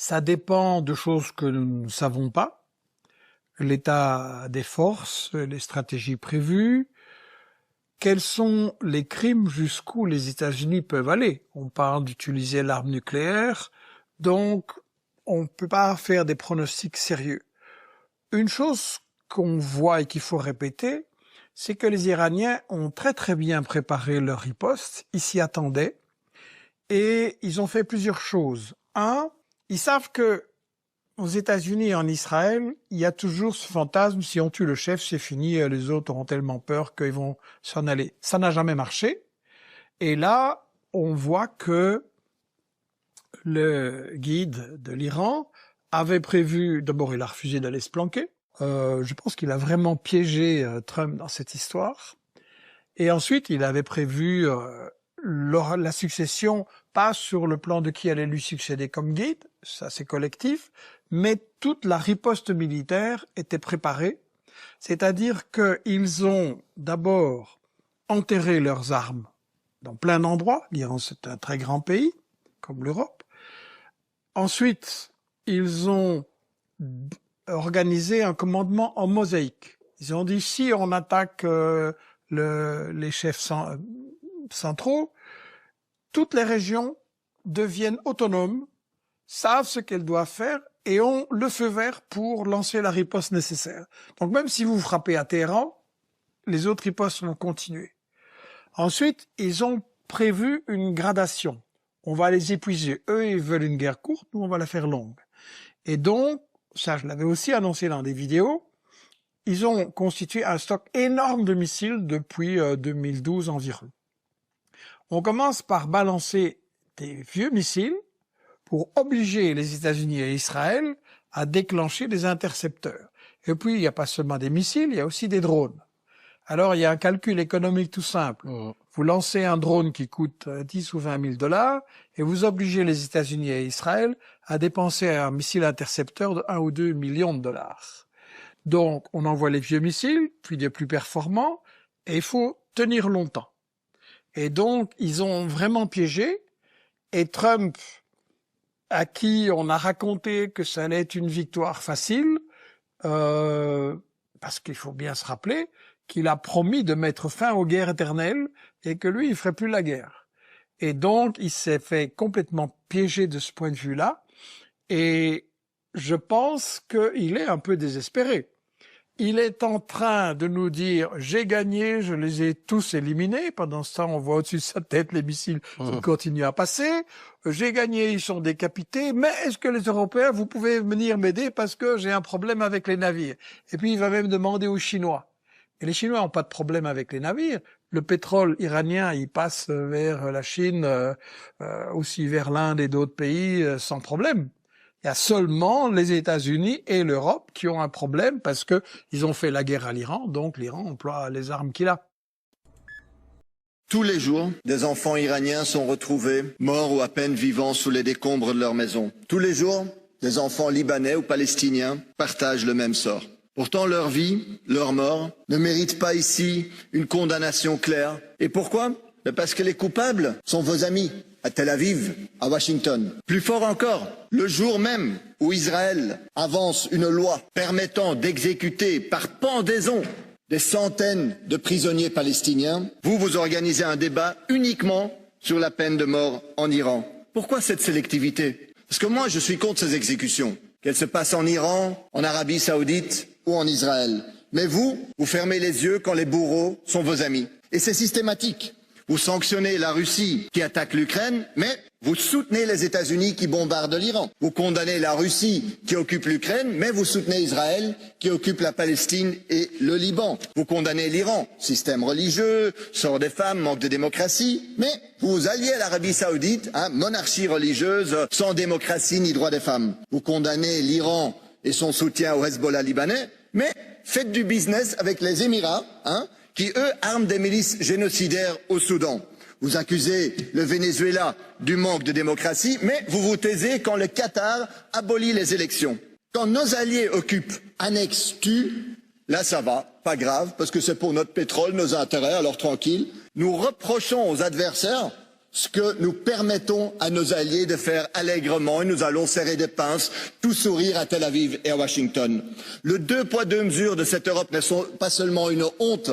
Ça dépend de choses que nous ne savons pas. L'état des forces, les stratégies prévues, quels sont les crimes jusqu'où les États-Unis peuvent aller. On parle d'utiliser l'arme nucléaire, donc on ne peut pas faire des pronostics sérieux. Une chose qu'on voit et qu'il faut répéter, c'est que les Iraniens ont très bien préparé leur riposte, ils s'y attendaient, et ils ont fait plusieurs choses. Un, ils savent que aux États-Unis et en Israël, il y a toujours ce fantasme, si on tue le chef, c'est fini, les autres auront tellement peur qu'ils vont s'en aller. Ça n'a jamais marché. Et là, on voit que le guide de l'Iran avait prévu, d'abord il a refusé d'aller se planquer, je pense qu'il a vraiment piégé Trump dans cette histoire, et ensuite il avait prévu la succession, pas sur le plan de qui allait lui succéder comme guide, ça c'est collectif, mais toute la riposte militaire était préparée, c'est-à-dire qu'ils ont d'abord enterré leurs armes dans plein d'endroits. L'Iran c'est un très grand pays, comme l'Europe. Ensuite, ils ont organisé un commandement en mosaïque. Ils ont dit, si on attaque les chefs centraux, toutes les régions deviennent autonomes, savent ce qu'elles doivent faire et ont le feu vert pour lancer la riposte nécessaire. Donc même si vous frappez à Téhéran, les autres ripostes vont continuer. Ensuite, ils ont prévu une gradation. On va les épuiser. Eux, ils veulent une guerre courte, nous, on va la faire longue. Et donc, ça, je l'avais aussi annoncé dans des vidéos, ils ont constitué un stock énorme de missiles depuis 2012 environ. On commence par balancer des vieux missiles pour obliger les États-Unis et Israël à déclencher des intercepteurs. Et puis, il n'y a pas seulement des missiles, il y a aussi des drones. Alors, il y a un calcul économique tout simple. Vous lancez un drone qui coûte 10 ou 20 000 $ et vous obligez les États-Unis et Israël à dépenser un missile intercepteur de 1 ou 2 millions de $. Donc, on envoie les vieux missiles, puis des plus performants, et il faut tenir longtemps. Et donc, ils ont vraiment piégé, et Trump, à qui on a raconté que ça allait être une victoire facile, parce qu'il faut bien se rappeler qu'il a promis de mettre fin aux guerres éternelles et que lui, il ferait plus la guerre. Et donc, il s'est fait complètement piéger de ce point de vue-là, et je pense qu'il est un peu désespéré. Il est en train de nous dire « j'ai gagné, je les ai tous éliminés ». Pendant ce temps, on voit au-dessus de sa tête les missiles qui continuent à passer. « J'ai gagné, ils sont décapités, mais est-ce que les Européens, vous pouvez venir m'aider parce que j'ai un problème avec les navires ?» Et puis, il va même demander aux Chinois. Et les Chinois n'ont pas de problème avec les navires. Le pétrole iranien, il passe vers la Chine, aussi vers l'Inde et d'autres pays, sans problème. Il y a seulement les États-Unis et l'Europe qui ont un problème parce que ils ont fait la guerre à l'Iran, donc l'Iran emploie les armes qu'il a. Tous les jours, des enfants iraniens sont retrouvés morts ou à peine vivants sous les décombres de leur maison. Tous les jours, des enfants libanais ou palestiniens partagent le même sort. Pourtant, leur vie, leur mort, ne méritent pas ici une condamnation claire. Et pourquoi ? Parce que les coupables sont vos amis, à Tel Aviv, à Washington. Plus fort encore, le jour même où Israël avance une loi permettant d'exécuter par pendaison des centaines de prisonniers palestiniens, vous organisez un débat uniquement sur la peine de mort en Iran. Pourquoi cette sélectivité ? Parce que moi, je suis contre ces exécutions, qu'elles se passent en Iran, en Arabie Saoudite ou en Israël. Mais vous fermez les yeux quand les bourreaux sont vos amis. Et c'est systématique. Vous sanctionnez la Russie qui attaque l'Ukraine, mais vous soutenez les États-Unis qui bombardent l'Iran. Vous condamnez la Russie qui occupe l'Ukraine, mais vous soutenez Israël qui occupe la Palestine et le Liban. Vous condamnez l'Iran, système religieux, sort des femmes, manque de démocratie, mais vous vous alliez à l'Arabie Saoudite, monarchie religieuse, sans démocratie ni droit des femmes. Vous condamnez l'Iran et son soutien au Hezbollah libanais, mais faites du business avec les Émirats, qui, eux, arment des milices génocidaires au Soudan. Vous accusez le Venezuela du manque de démocratie, mais vous vous taisez quand le Qatar abolit les élections. Quand nos alliés occupent, annexent, tuent, là ça va, pas grave, parce que c'est pour notre pétrole, nos intérêts, alors tranquille. Nous reprochons aux adversaires ce que nous permettons à nos alliés de faire allègrement, et nous allons serrer des pinces, tout sourire à Tel Aviv et à Washington. Le 2 poids 2 mesures de cette Europe ne sont pas seulement une honte,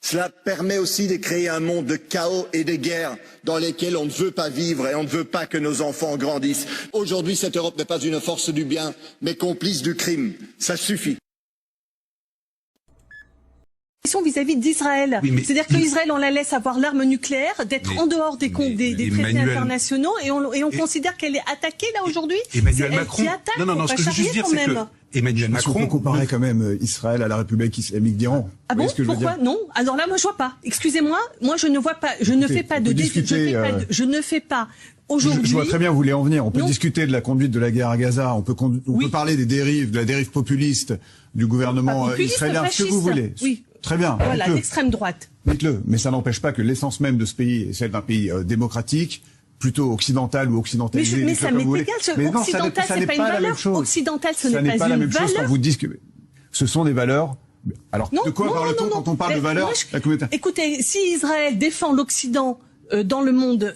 cela permet aussi de créer un monde de chaos et de guerre dans lesquels on ne veut pas vivre et on ne veut pas que nos enfants grandissent. Aujourd'hui, cette Europe n'est pas une force du bien, mais complice du crime. Ça suffit. Vis-à-vis d'Israël. Oui, c'est-à-dire que l'Israël, on la laisse avoir l'arme nucléaire, d'être en dehors des traités internationaux, et on considère qu'elle est attaquée là aujourd'hui. Emmanuel Macron. Non, ce que je veux juste dire, c'est que Emmanuel Macron. On comparait quand même Israël à la République islamique d'Iran. Ah bon? Pourquoi? Non. Alors là, moi, je vois pas. Excusez-moi, moi, je ne vois pas. Je ne fais pas de je ne fais pas. Aujourd'hui, je vois très bien où vous voulez en venir. On peut discuter de la conduite de la guerre à Gaza. On peut parler des dérives, de la dérive populiste du gouvernement israélien, ce que vous voulez. Oui. Très bien. Voilà, l'extrême droite. Dites-le. Mais ça n'empêche pas que l'essence même de ce pays est celle d'un pays démocratique, plutôt occidental ou occidentalisé. Mais ça m'est égal. Occidental, c'est pas une valeur. Occidental, ce n'est pas une valeur. Quand vous dites que ce sont des valeurs. Alors, de quoi parle-t-on quand on parle de valeurs? Écoutez, si Israël défend l'Occident dans le monde,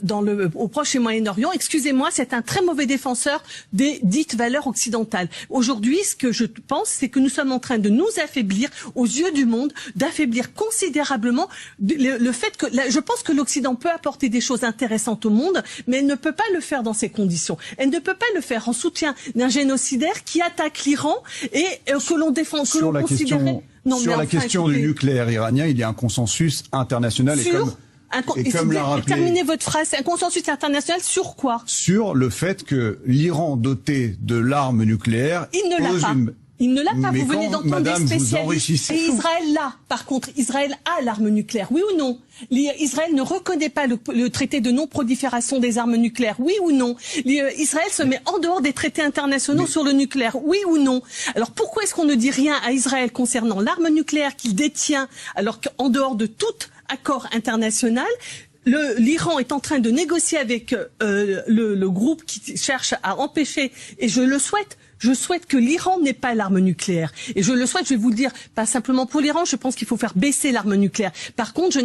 au Proche et Moyen-Orient, excusez-moi, c'est un très mauvais défenseur des dites valeurs occidentales. Aujourd'hui, ce que je pense, c'est que nous sommes en train de nous affaiblir aux yeux du monde, d'affaiblir considérablement le fait que, je pense que l'Occident peut apporter des choses intéressantes au monde, mais elle ne peut pas le faire dans ces conditions. Elle ne peut pas le faire en soutien d'un génocidaire qui attaque l'Iran et que l'on défend, que l'on considérait... Sur la question du nucléaire iranien, il y a un consensus international terminez votre phrase. Un consensus international sur quoi? Sur le fait que l'Iran doté de l'arme nucléaire il ne l'a pas. Il ne l'a pas. Vous venez d'entendre des spécialistes. Et Israël l'a. Par contre, Israël a l'arme nucléaire. Oui ou non? Israël ne reconnaît pas le traité de non-prolifération des armes nucléaires. Oui ou non? Israël se met en dehors des traités internationaux sur le nucléaire. Oui ou non? Alors pourquoi est-ce qu'on ne dit rien à Israël concernant l'arme nucléaire qu'il détient, alors qu'en dehors de tout accord international, l'Iran est en train de négocier avec le groupe qui cherche à empêcher, et je le souhaite, Je souhaite que l'Iran n'ait pas l'arme nucléaire. Et je le souhaite, je vais vous le dire, pas simplement pour l'Iran, je pense qu'il faut faire baisser l'arme nucléaire. Par contre, je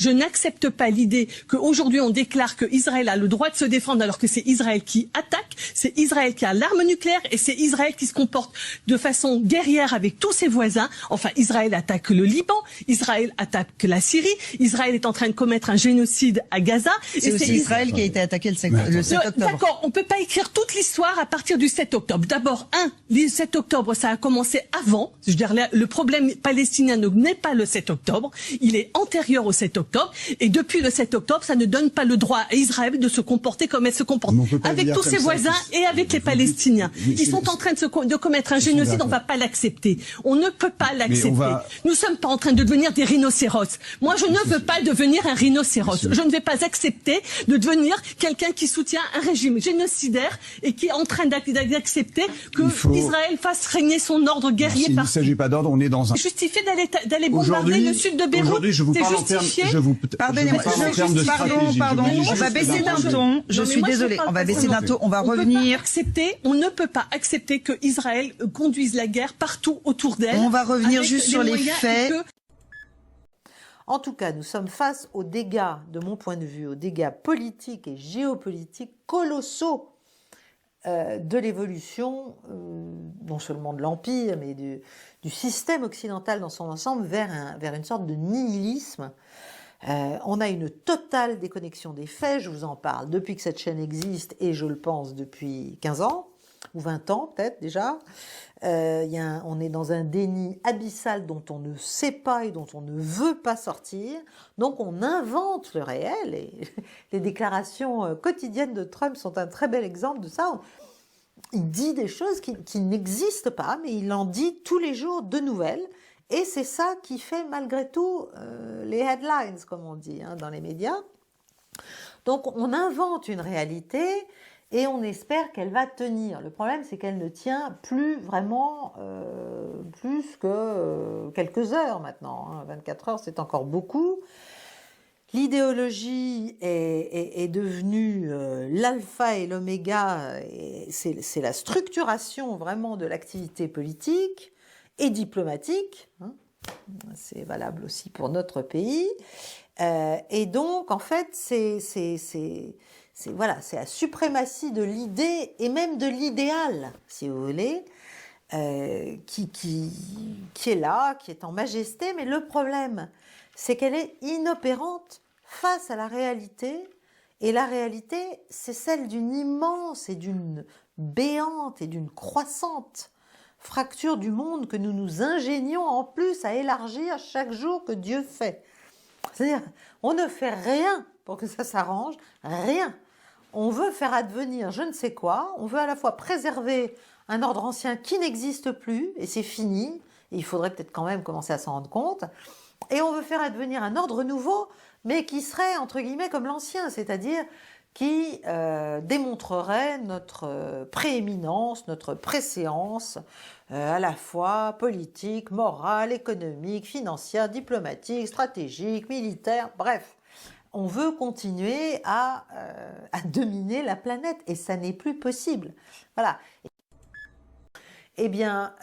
n'accepte pas l'idée qu'aujourd'hui on déclare que Israël a le droit de se défendre alors que c'est Israël qui attaque, c'est Israël qui a l'arme nucléaire et c'est Israël qui se comporte de façon guerrière avec tous ses voisins. Enfin, Israël attaque le Liban, Israël attaque la Syrie, Israël est en train de commettre un génocide à Gaza. C'est aussi Israël qui a été attaqué le 7 octobre. D'accord, on peut pas écrire toute l'histoire à partir du 7 octobre. D'abord, le 7 octobre, ça a commencé avant. Je veux dire, le problème palestinien n'est pas le 7 octobre. Il est antérieur au 7 octobre. Et depuis le 7 octobre, ça ne donne pas le droit à Israël de se comporter comme elle se comporte. Avec tous ses voisins et avec les Palestiniens. Ils sont en train de commettre un génocide, on ne va pas l'accepter. On ne peut pas l'accepter. Nous ne sommes pas en train de devenir des rhinocéros. Moi, je ne veux pas devenir un rhinocéros. Je ne vais pas accepter de devenir quelqu'un qui soutient un régime génocidaire et qui est en train d'accepter que Israël fasse régner son ordre guerrier partout. Il ne s'agit pas d'ordre, on est dans un... Justifié d'aller bombarder le sud de Beyrouth. Aujourd'hui, je vous parle en termes... Pardonnez-moi, pardon, on va baisser d'un ton. Je suis désolée, on va baisser d'un ton, on va revenir. On ne peut pas accepter que Israël conduise la guerre partout autour d'elle. On va revenir juste sur les faits. En tout cas, nous sommes face aux dégâts, de mon point de vue, aux dégâts politiques et géopolitiques colossaux de l'évolution, non seulement de l'Empire, mais du système occidental dans son ensemble vers une sorte de nihilisme. On a une totale déconnexion des faits, je vous en parle depuis que cette chaîne existe et je le pense depuis 15 ans, ou 20 ans peut-être déjà. On est dans un déni abyssal dont on ne sait pas et dont on ne veut pas sortir. Donc on invente le réel et les déclarations quotidiennes de Trump sont un très bel exemple de ça. Il dit des choses qui n'existent pas, mais il en dit tous les jours de nouvelles. Et c'est ça qui fait malgré tout les headlines, comme on dit dans les médias. Donc on invente une réalité et on espère qu'elle va tenir. Le problème, c'est qu'elle ne tient plus vraiment plus que quelques heures maintenant. 24 heures, c'est encore beaucoup. L'idéologie est devenue l'alpha et l'oméga. C'est la structuration vraiment de l'activité politique et diplomatique. C'est valable aussi pour notre pays. Et donc, en fait, c'est la suprématie de l'idée et même de l'idéal, si vous voulez, qui est là, qui est en majesté. Mais le problème, c'est qu'elle est inopérante face à la réalité. Et la réalité, c'est celle d'une immense et d'une béante et d'une croissante fracture du monde que nous nous ingénions en plus à élargir chaque jour que Dieu fait. C'est-à-dire, on ne fait rien pour que ça s'arrange, rien. On veut faire advenir je ne sais quoi, on veut à la fois préserver un ordre ancien qui n'existe plus, et c'est fini, et il faudrait peut-être quand même commencer à s'en rendre compte, et on veut faire advenir un ordre nouveau, mais qui serait, entre guillemets, comme l'ancien, c'est-à-dire qui démontrerait notre prééminence, notre préséance, à la fois politique, morale, économique, financière, diplomatique, stratégique, militaire, bref. On veut continuer à dominer la planète, et ça n'est plus possible. Voilà. Eh bien,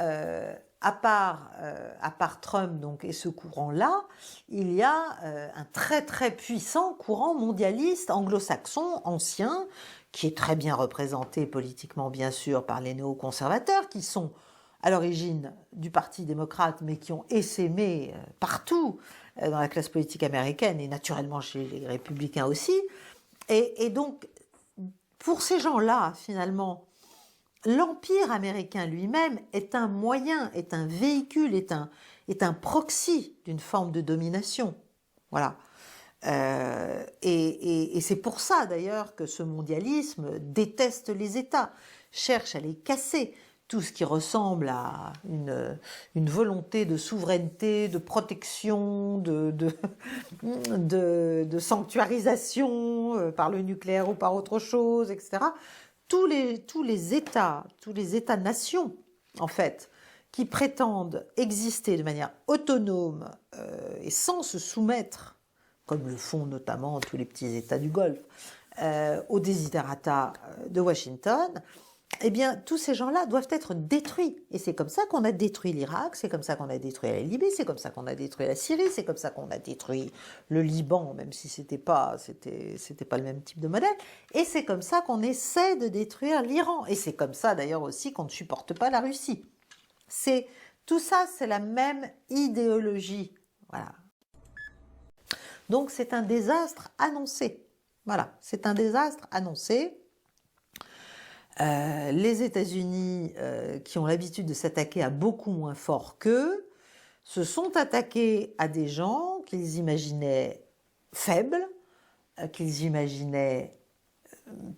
à part Trump donc, et ce courant-là, il y a un très très puissant courant mondialiste anglo-saxon ancien, qui est très bien représenté politiquement bien sûr par les néoconservateurs, qui sont à l'origine du Parti démocrate, mais qui ont essaimé partout dans la classe politique américaine et naturellement chez les républicains aussi. Et donc, pour ces gens-là, finalement, l'Empire américain lui-même est un moyen, est un véhicule, est un proxy d'une forme de domination. Voilà. Et c'est pour ça d'ailleurs que ce mondialisme déteste les États, cherche à les casser. Tout ce qui ressemble à une volonté de souveraineté, de protection, de sanctuarisation par le nucléaire ou par autre chose, etc. Tous les États-nations, en fait, qui prétendent exister de manière autonome et sans se soumettre, comme le font notamment tous les petits États du Golfe, aux desiderata de Washington, eh bien, tous ces gens-là doivent être détruits. Et c'est comme ça qu'on a détruit l'Irak, c'est comme ça qu'on a détruit la Libye, c'est comme ça qu'on a détruit la Syrie, c'est comme ça qu'on a détruit le Liban, même si c'était pas le même type de modèle. Et c'est comme ça qu'on essaie de détruire l'Iran. Et c'est comme ça, d'ailleurs, aussi qu'on ne supporte pas la Russie. Tout ça, c'est la même idéologie. Voilà. Donc, c'est un désastre annoncé. Voilà, c'est un désastre annoncé. Les États-Unis, qui ont l'habitude de s'attaquer à beaucoup moins fort qu'eux, se sont attaqués à des gens qu'ils imaginaient faibles, qu'ils imaginaient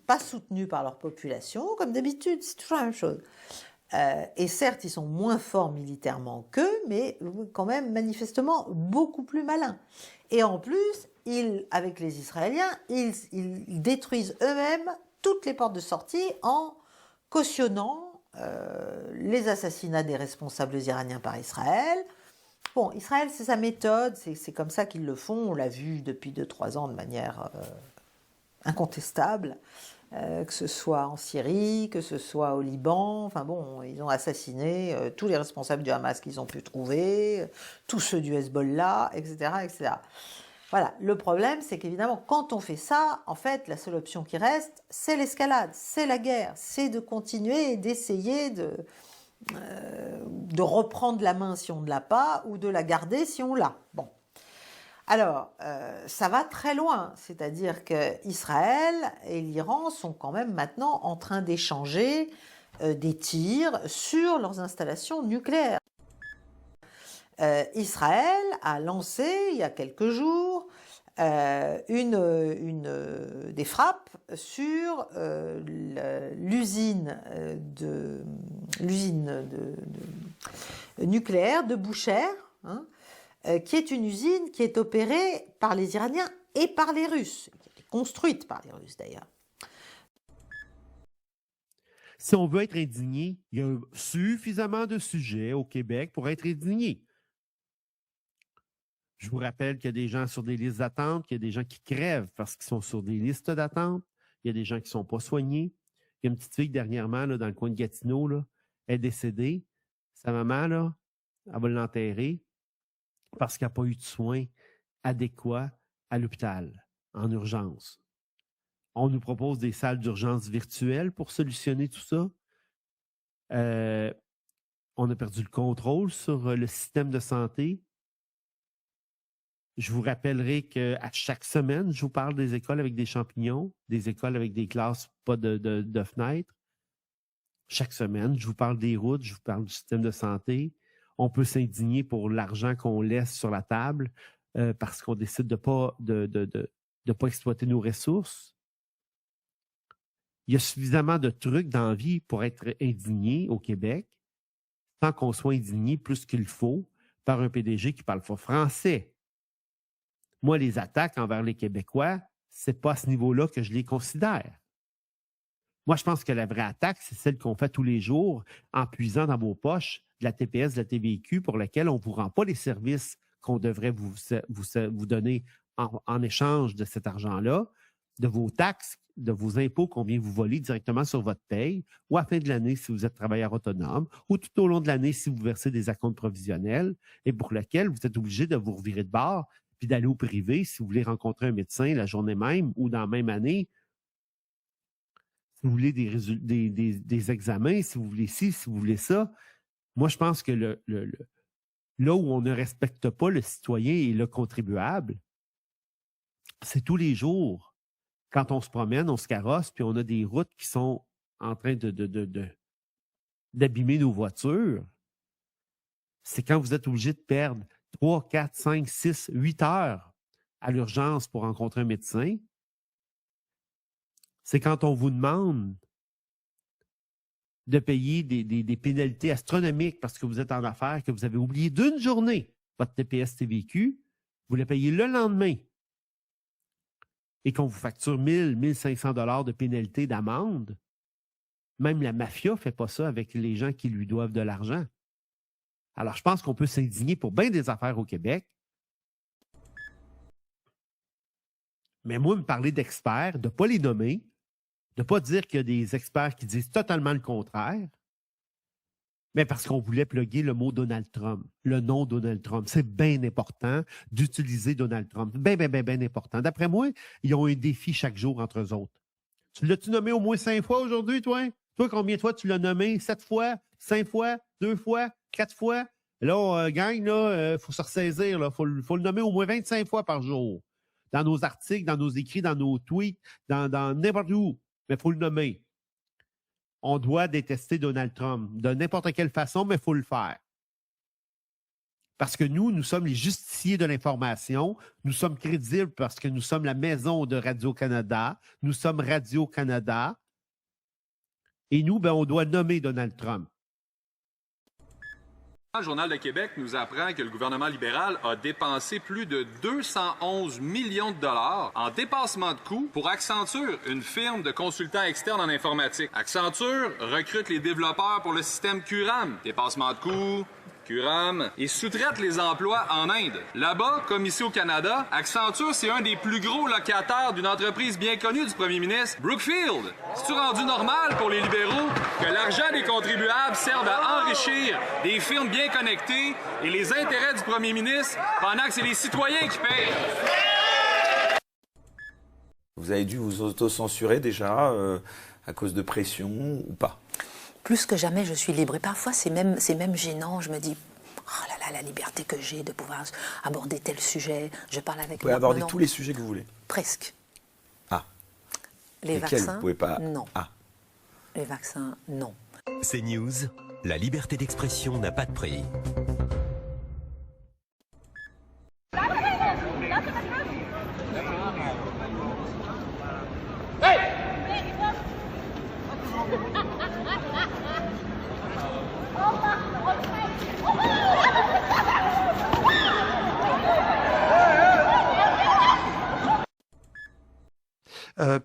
pas soutenus par leur population, comme d'habitude, c'est toujours la même chose. Et certes, ils sont moins forts militairement qu'eux, mais quand même manifestement beaucoup plus malins. Et en plus, avec les Israéliens, ils détruisent eux-mêmes toutes les portes de sortie en cautionnant les assassinats des responsables iraniens par Israël. Bon, Israël, c'est sa méthode, c'est comme ça qu'ils le font, on l'a vu depuis 2-3 ans de manière incontestable, que ce soit en Syrie, que ce soit au Liban, enfin bon, ils ont assassiné tous les responsables du Hamas qu'ils ont pu trouver, tous ceux du Hezbollah, etc., etc. Voilà, le problème, c'est qu'évidemment, quand on fait ça, en fait, la seule option qui reste, c'est l'escalade, c'est la guerre, c'est de continuer et d'essayer de reprendre la main si on ne l'a pas, ou de la garder si on l'a. Bon. Alors, ça va très loin, c'est-à-dire qu'Israël et l'Iran sont quand même maintenant en train d'échanger des tirs sur leurs installations nucléaires. Israël a lancé, il y a quelques jours, des frappes sur l'usine nucléaire de Bushehr, hein, qui est une usine qui est opérée par les Iraniens et par les Russes, qui est construite par les Russes d'ailleurs. Si on veut être indigné, il y a suffisamment de sujets au Québec pour être indigné. Je vous rappelle qu'il y a des gens sur des listes d'attente, qu'il y a des gens qui crèvent parce qu'ils sont sur des listes d'attente. Il y a des gens qui ne sont pas soignés. Il y a une petite fille dernièrement là, dans le coin de Gatineau, là, elle est décédée. Sa maman, là, elle va l'enterrer parce qu'il n'y a pas eu de soins adéquats à l'hôpital, en urgence. On nous propose des salles d'urgence virtuelles pour solutionner tout ça. On a perdu le contrôle sur le système de santé. Je vous rappellerai qu'à chaque semaine, je vous parle des écoles avec des champignons, des écoles avec des classes pas de fenêtres. Chaque semaine, je vous parle des routes, je vous parle du système de santé. On peut s'indigner pour l'argent qu'on laisse sur la table parce qu'on décide de pas exploiter nos ressources. Il y a suffisamment de trucs dans la vie pour être indigné au Québec sans qu'on soit indigné plus qu'il faut par un PDG qui ne parle pas français. Moi, les attaques envers les Québécois, c'est pas à ce niveau-là que je les considère. Moi, je pense que la vraie attaque, c'est celle qu'on fait tous les jours en puisant dans vos poches de la TPS, de la TVQ, pour laquelle on ne vous rend pas les services qu'on devrait vous donner en échange de cet argent-là, de vos taxes, de vos impôts qu'on vient vous voler directement sur votre paye, ou à la fin de l'année si vous êtes travailleur autonome, ou tout au long de l'année si vous versez des acomptes provisionnels, et pour lequel vous êtes obligé de vous revirer de bord puis d'aller au privé si vous voulez rencontrer un médecin la journée même ou dans la même année. Si vous voulez des examens, si vous voulez ci, si vous voulez ça. Moi, je pense que là où on ne respecte pas le citoyen et le contribuable, c'est tous les jours. Quand on se promène, on se carrosse, puis on a des routes qui sont en train d'abîmer nos voitures. C'est quand vous êtes obligé de perdre 3, 4, 5, 6, 8 heures à l'urgence pour rencontrer un médecin. C'est quand on vous demande de payer des pénalités astronomiques parce que vous êtes en affaires, que vous avez oublié d'une journée votre TPS TVQ, vous le payez le lendemain et qu'on vous facture 1 000, 1 500 $ de pénalité d'amende. Même la mafia ne fait pas ça avec les gens qui lui doivent de l'argent. Alors, je pense qu'on peut s'indigner pour bien des affaires au Québec. Mais moi, me parler d'experts, de ne pas les nommer, de ne pas dire qu'il y a des experts qui disent totalement le contraire, mais parce qu'on voulait plugger le mot Donald Trump, le nom Donald Trump. C'est bien important d'utiliser Donald Trump. Bien important. D'après moi, ils ont un défi chaque jour entre eux autres. Tu l'as-tu nommé au moins 5 fois aujourd'hui, toi? Toi, combien de fois tu l'as nommé? 7 fois? 5 fois? 2 fois? 4 fois? Là, gang, là, faut se ressaisir. Il faut le nommer au moins 25 fois par jour. Dans nos articles, dans nos écrits, dans nos tweets, dans n'importe où. Mais il faut le nommer. On doit détester Donald Trump de n'importe quelle façon, mais il faut le faire. Parce que nous sommes les justiciers de l'information. Nous sommes crédibles parce que nous sommes la maison de Radio-Canada. Nous sommes Radio-Canada. Et nous, on doit nommer Donald Trump. Le Journal de Québec nous apprend que le gouvernement libéral a dépensé plus de 211 millions de dollars en dépassement de coûts pour Accenture, une firme de consultants externes en informatique. Accenture recrute les développeurs pour le système QRAM. Dépassement de coûts, QRAM, et sous-traite les emplois en Inde. Là-bas, comme ici au Canada, Accenture, c'est un des plus gros locataires d'une entreprise bien connue du premier ministre, Brookfield. C'est-tu rendu normal pour les libéraux que l'argent des contribuables serve à enrichir des firmes bien connectées et les intérêts du premier ministre pendant que c'est les citoyens qui payent? Vous avez dû vous autocensurer déjà à cause de pression ou pas? Plus que jamais, je suis libre. Et parfois, c'est même gênant. Je me dis, oh là là, la liberté que j'ai de pouvoir aborder tel sujet. Je parle avec... Vous pouvez aborder tous les sujets que vous voulez? Presque. Ah. Les vaccins, vous pouvez pas... non. Ah. Les vaccins, non. CNews, la liberté d'expression n'a pas de prix.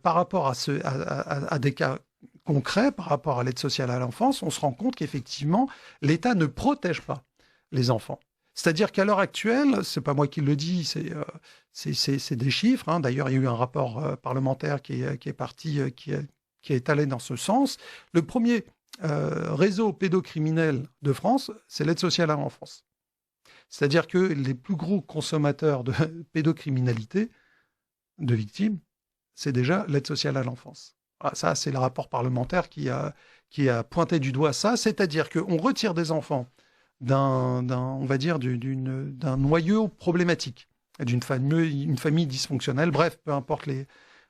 Par rapport à des cas concrets, par rapport à l'aide sociale à l'enfance, on se rend compte qu'effectivement, l'État ne protège pas les enfants. C'est-à-dire qu'à l'heure actuelle, c'est pas moi qui le dis, c'est des chiffres. Hein. D'ailleurs, il y a eu un rapport parlementaire qui est allé dans ce sens. Le premier réseau pédocriminel de France, c'est l'aide sociale à l'enfance. C'est-à-dire que les plus gros consommateurs de pédocriminalité, de victimes, c'est déjà l'aide sociale à l'enfance. Ah, ça, c'est le rapport parlementaire qui a pointé du doigt ça, c'est-à-dire qu'on retire des enfants d'un noyau problématique, une famille dysfonctionnelle, bref, peu importe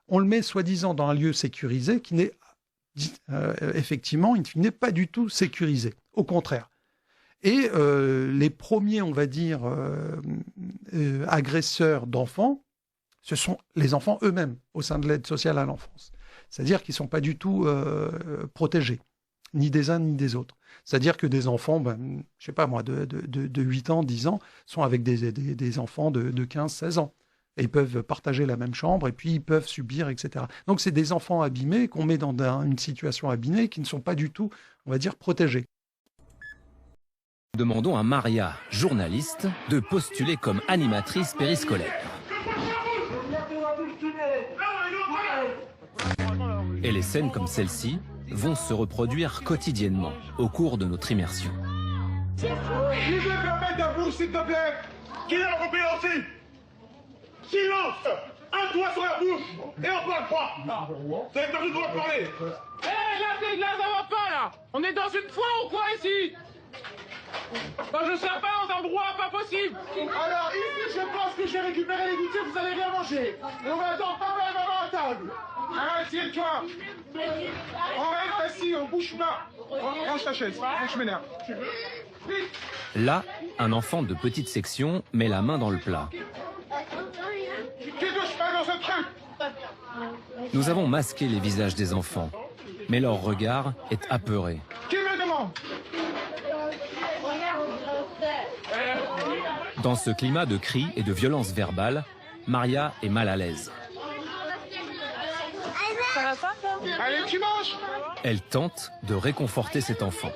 on le met soi-disant dans un lieu sécurisé qui n'est effectivement, il n'est pas du tout sécurisé, au contraire. Et les premiers, on va dire, agresseurs d'enfants, ce sont les enfants eux-mêmes au sein de l'aide sociale à l'enfance. C'est-à-dire qu'ils ne sont pas du tout protégés, ni des uns ni des autres. C'est-à-dire que des enfants, je ne sais pas moi, de 8 ans, 10 ans, sont avec des enfants de 15, 16 ans. Et ils peuvent partager la même chambre et puis ils peuvent subir, etc. Donc c'est des enfants abîmés qu'on met dans une situation abîmée qui ne sont pas du tout, on va dire, protégés. Demandons à Maria, journaliste, de postuler comme animatrice périscolaire. Et les scènes comme celle-ci vont se reproduire quotidiennement au cours de notre immersion. Qui veut permettre ta bouche, s'il te plaît? Qui est incompréhensible? Silence! Un doigt sur la bouche et on parle pas! Vous avez pas le droit de parler! Là, ça va pas, là! On est dans une foire ou quoi, ici? Non, je serai pas dans un endroit pas possible! Alors, ici, je pense que je vais récupérer les goûters, vous allez rien manger! Et on va attendre pas mal à table! Arrête, tiens-toi! On reste assis, on bouge pas! On range ta chaise, je m'énerve. Là, un enfant de petite section met la main dans le plat. Qui touche pas dans ce truc? Nous avons masqué les visages des enfants, mais leur regard est apeuré. Qui me demande? Dans ce climat de cris et de violence verbale, Maria est mal à l'aise. Ça va pas? Allez, tu manges! Elle tente de réconforter cet enfant.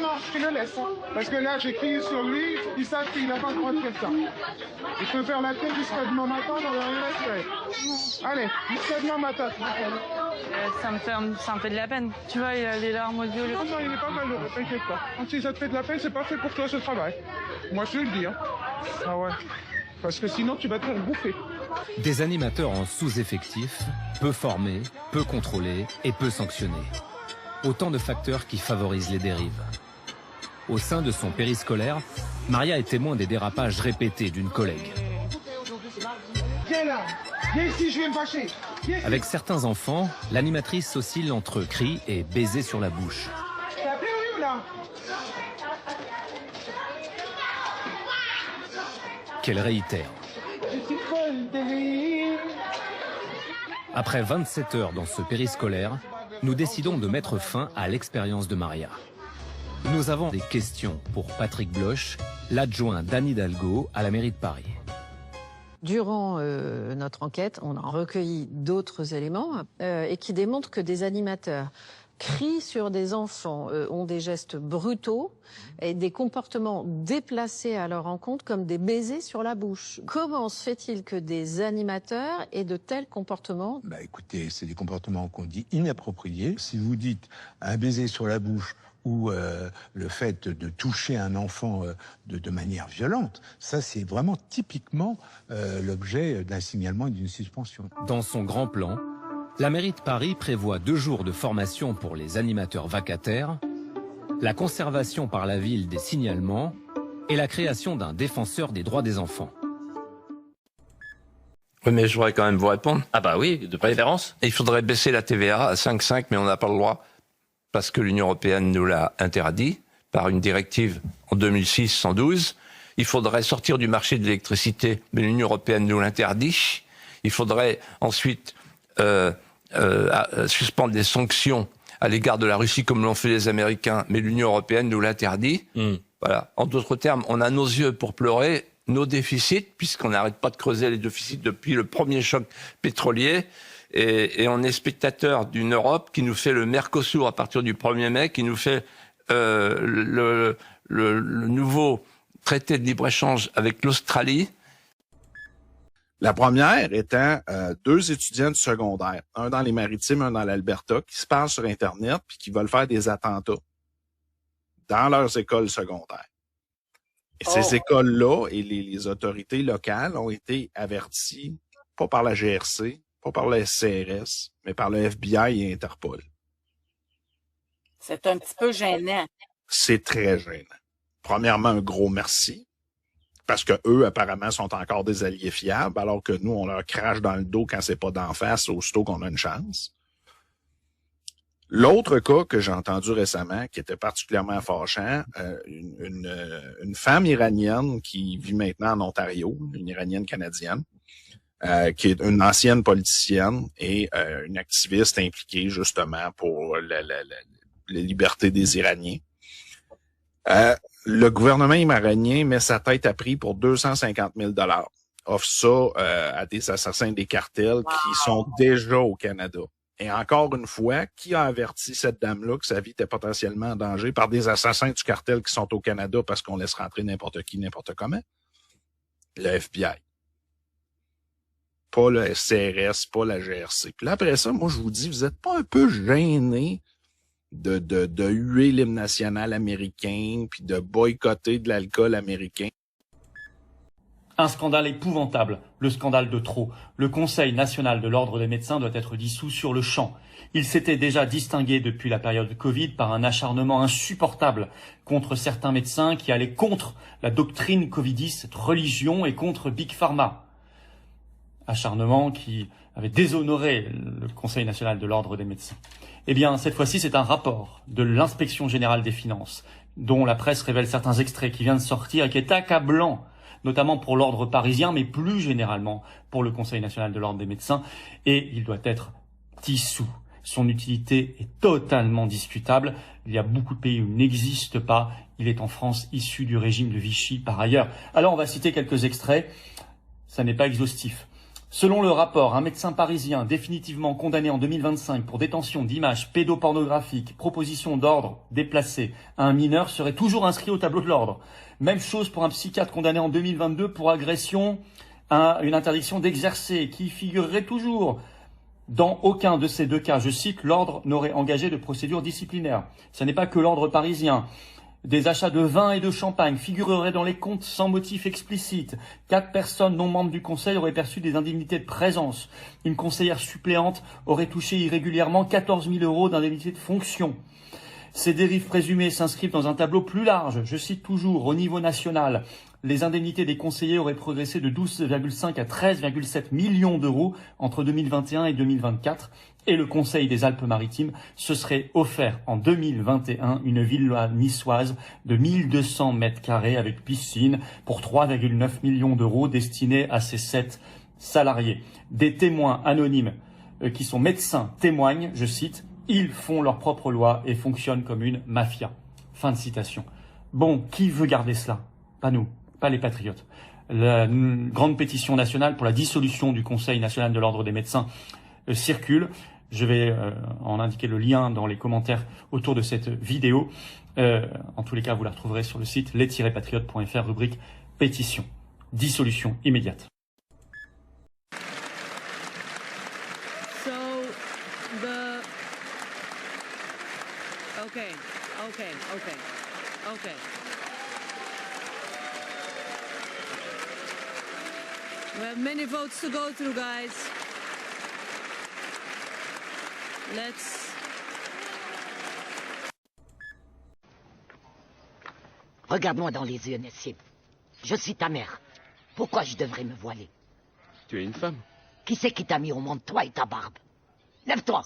Non, je te le laisse. Hein. Parce que là, j'ai crié sur lui, ils savent qu'il n'a pas le droit de faire ça. Il peut faire la tête jusqu'à demain matin, dans le respect. Allez, jusqu'à demain matin. Ça me fait un peu de la peine. Tu vois, il a les larmes aux yeux. Non, il est pas malheureux, t'inquiète pas. Si ça te fait de la peine, c'est pas fait pour toi ce travail. Moi, je te le dis. Hein. Ah ouais. Parce que sinon, tu vas te faire bouffer. Des animateurs en sous-effectif, peu formés, peu contrôlés et peu sanctionnés. Autant de facteurs qui favorisent les dérives. Au sein de son périscolaire, Maria est témoin des dérapages répétés d'une collègue. Viens là, viens ici, je vais me fâcher. Avec certains enfants, l'animatrice oscille entre cris et baisers sur la bouche. T'as appelé où là? Qu'elle réitère. Je suis folle de rire. Après 27 heures dans ce périscolaire, nous décidons de mettre fin à l'expérience de Maria. Nous avons des questions pour Patrick Bloch, l'adjoint d'Anne Hidalgo à la mairie de Paris. Durant notre enquête, on a recueilli d'autres éléments et qui démontrent que des animateurs crient sur des enfants, ont des gestes brutaux et des comportements déplacés à leur encontre comme des baisers sur la bouche. Comment se fait-il que des animateurs aient de tels comportements? Écoutez, c'est des comportements qu'on dit inappropriés. Si vous dites un baiser sur la bouche ou le fait de toucher un enfant de manière violente, ça c'est vraiment typiquement l'objet d'un signalement et d'une suspension. Dans son grand plan, la mairie de Paris prévoit 2 jours de formation pour les animateurs vacataires, la conservation par la ville des signalements et la création d'un défenseur des droits des enfants. Oui, mais je voudrais quand même vous répondre. Ah bah oui, de préférence. Il faudrait baisser la TVA à 5,5, mais on n'a pas le droit parce que l'Union européenne nous l'a interdit par une directive en 2006-112. Il faudrait sortir du marché de l'électricité, mais l'Union européenne nous l'interdit. Il faudrait ensuite suspendre des sanctions à l'égard de la Russie comme l'ont fait les Américains, mais l'Union européenne nous l'interdit. Voilà. En d'autres termes, on a nos yeux pour pleurer nos déficits, puisqu'on n'arrête pas de creuser les déficits depuis le premier choc pétrolier, et on est spectateur d'une Europe qui nous fait le Mercosur à partir du 1er mai, qui nous fait le nouveau traité de libre-échange avec l'Australie. La première étant 2 étudiants du secondaire, un dans les Maritimes, un dans l'Alberta, qui se parlent sur Internet puis qui veulent faire des attentats dans leurs écoles secondaires. Et ces écoles-là et les autorités locales ont été averties, pas par la GRC, pas par le SCRS, mais par le FBI et Interpol. C'est un petit peu gênant. C'est très gênant. Premièrement, un gros merci, parce que eux, apparemment, sont encore des alliés fiables, alors que nous, on leur crache dans le dos quand c'est pas d'en face, aussitôt qu'on a une chance. L'autre cas que j'ai entendu récemment, qui était particulièrement fâchant, une femme iranienne qui vit maintenant en Ontario, une iranienne canadienne, qui est une ancienne politicienne et une activiste impliquée justement pour la liberté des Iraniens. Le gouvernement iranien met sa tête à prix pour 250 000 $. Offre ça à des assassins des cartels qui sont déjà au Canada. Et encore une fois, qui a averti cette dame-là que sa vie était potentiellement en danger par des assassins du cartel qui sont au Canada parce qu'on laisse rentrer n'importe qui, n'importe comment? Le FBI. Pas le SCRS, pas la GRC. Puis là, après ça, moi, je vous dis, vous êtes pas un peu gênés de huer l'hymne national américain puis de boycotter de l'alcool américain? Un scandale épouvantable, le scandale de trop. Le Conseil national de l'ordre des médecins doit être dissous sur le champ. Il s'était déjà distingué depuis la période Covid par un acharnement insupportable contre certains médecins qui allaient contre la doctrine covidiste, cette religion, et contre Big Pharma. Acharnement qui avait déshonoré le Conseil national de l'ordre des médecins. Eh bien, cette fois-ci, c'est un rapport de l'Inspection générale des finances, dont la presse révèle certains extraits qui vient de sortir et qui est accablant, notamment pour l'ordre parisien, mais plus généralement pour le Conseil national de l'ordre des médecins, et il doit être dissous. Son utilité est totalement discutable. Il y a beaucoup de pays où il n'existe pas. Il est en France issu du régime de Vichy par ailleurs. Alors on va citer quelques extraits. Ça n'est pas exhaustif. Selon le rapport, un médecin parisien définitivement condamné en 2025 pour détention d'images pédopornographiques, proposition d'ordre déplacée à un mineur serait toujours inscrit au tableau de l'ordre. Même chose pour un psychiatre condamné en 2022 pour agression à une interdiction d'exercer, qui figurerait toujours. Dans aucun de ces deux cas, je cite, l'ordre n'aurait engagé de procédure disciplinaire. Ce n'est pas que l'ordre parisien. Des achats de vin et de champagne figureraient dans les comptes sans motif explicite. 4 personnes non membres du conseil auraient perçu des indemnités de présence. Une conseillère suppléante aurait touché irrégulièrement 14 000 € d'indemnités de fonction. Ces dérives présumées s'inscrivent dans un tableau plus large. Je cite toujours, au niveau national, les indemnités des conseillers auraient progressé de 12,5 à 13,7 millions d'euros entre 2021 et 2024. Et le Conseil des Alpes-Maritimes se serait offert en 2021 une villa niçoise de 1200 mètres carrés avec piscine pour 3,9 millions d'euros destinés à ses 7 salariés. Des témoins anonymes qui sont médecins témoignent, je cite, « Ils font leur propre loi et fonctionnent comme une mafia ». Fin de citation. Bon, qui veut garder cela? Pas nous, pas les patriotes. La grande pétition nationale pour la dissolution du Conseil national de l'ordre des médecins circule. Je vais en indiquer le lien dans les commentaires autour de cette vidéo. En tous les cas, vous la retrouverez sur le site les-patriotes.fr, rubrique pétition. Dissolution immédiate. Okay. We have many votes to go through, guys. Regarde-moi dans les yeux, Nessim. Je suis ta mère. Pourquoi je devrais me voiler? Tu es une femme. Qui c'est qui t'a mis au monde, toi et ta barbe? Lève-toi.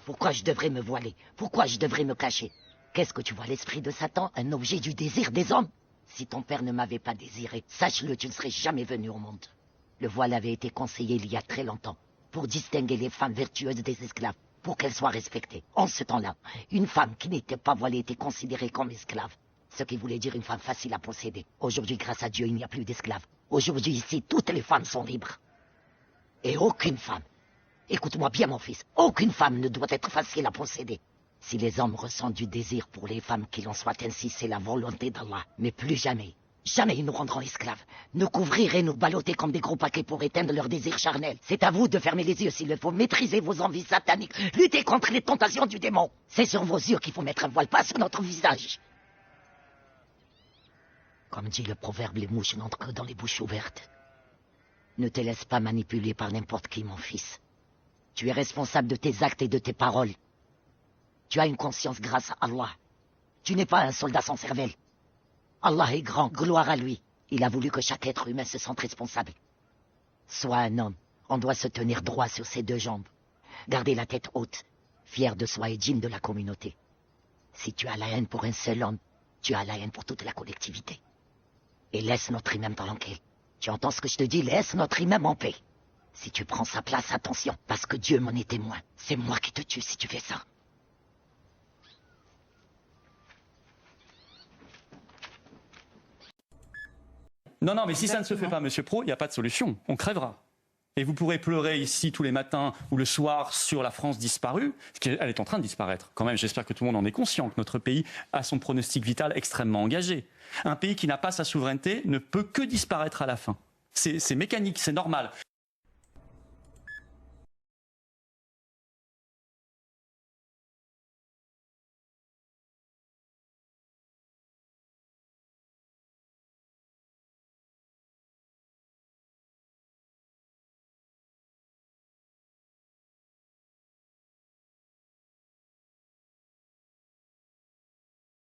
Pourquoi je devrais me voiler? Pourquoi je devrais me cacher? Qu'est-ce que tu vois, l'esprit de Satan, un objet du désir des hommes? Si ton père ne m'avait pas désiré, sache-le, tu ne serais jamais venu au monde. Le voile avait été conseillé il y a très longtemps, pour distinguer les femmes vertueuses des esclaves, pour qu'elles soient respectées. En ce temps-là, une femme qui n'était pas voilée était considérée comme esclave, ce qui voulait dire une femme facile à posséder. Aujourd'hui, grâce à Dieu, il n'y a plus d'esclaves. Aujourd'hui, ici, toutes les femmes sont libres. Et aucune femme, écoute-moi bien mon fils, aucune femme ne doit être facile à posséder. Si les hommes ressentent du désir pour les femmes, qu'il en soit ainsi, c'est la volonté d'Allah. Mais plus jamais, jamais ils nous rendront esclaves. Nous couvrir et nous balloter comme des gros paquets pour éteindre leur désir charnel. C'est à vous de fermer les yeux s'il le faut, maîtriser vos envies sataniques, lutter contre les tentations du démon. C'est sur vos yeux qu'il faut mettre un voile, pas sur notre visage. Comme dit le proverbe, les mouches n'entrent que dans les bouches ouvertes. Ne te laisse pas manipuler par n'importe qui, mon fils. Tu es responsable de tes actes et de tes paroles. Tu as une conscience grâce à Allah. Tu n'es pas un soldat sans cervelle. Allah est grand, gloire à lui. Il a voulu que chaque être humain se sente responsable. Sois un homme, on doit se tenir droit sur ses deux jambes. Garder la tête haute, fier de soi et digne de la communauté. Si tu as la haine pour un seul homme, tu as la haine pour toute la collectivité. Et laisse notre imam tranquille. Tu entends ce que je te dis? Laisse notre imam en paix. Si tu prends sa place, attention, parce que Dieu m'en est témoin. C'est moi qui te tue si tu fais ça. Non, mais si ça ne se fait pas, Monsieur Pro, il n'y a pas de solution. On crèvera. Et vous pourrez pleurer ici tous les matins ou le soir sur la France disparue, elle est en train de disparaître. Quand même, j'espère que tout le monde en est conscient, que notre pays a son pronostic vital extrêmement engagé. Un pays qui n'a pas sa souveraineté ne peut que disparaître à la fin. C'est mécanique, c'est normal.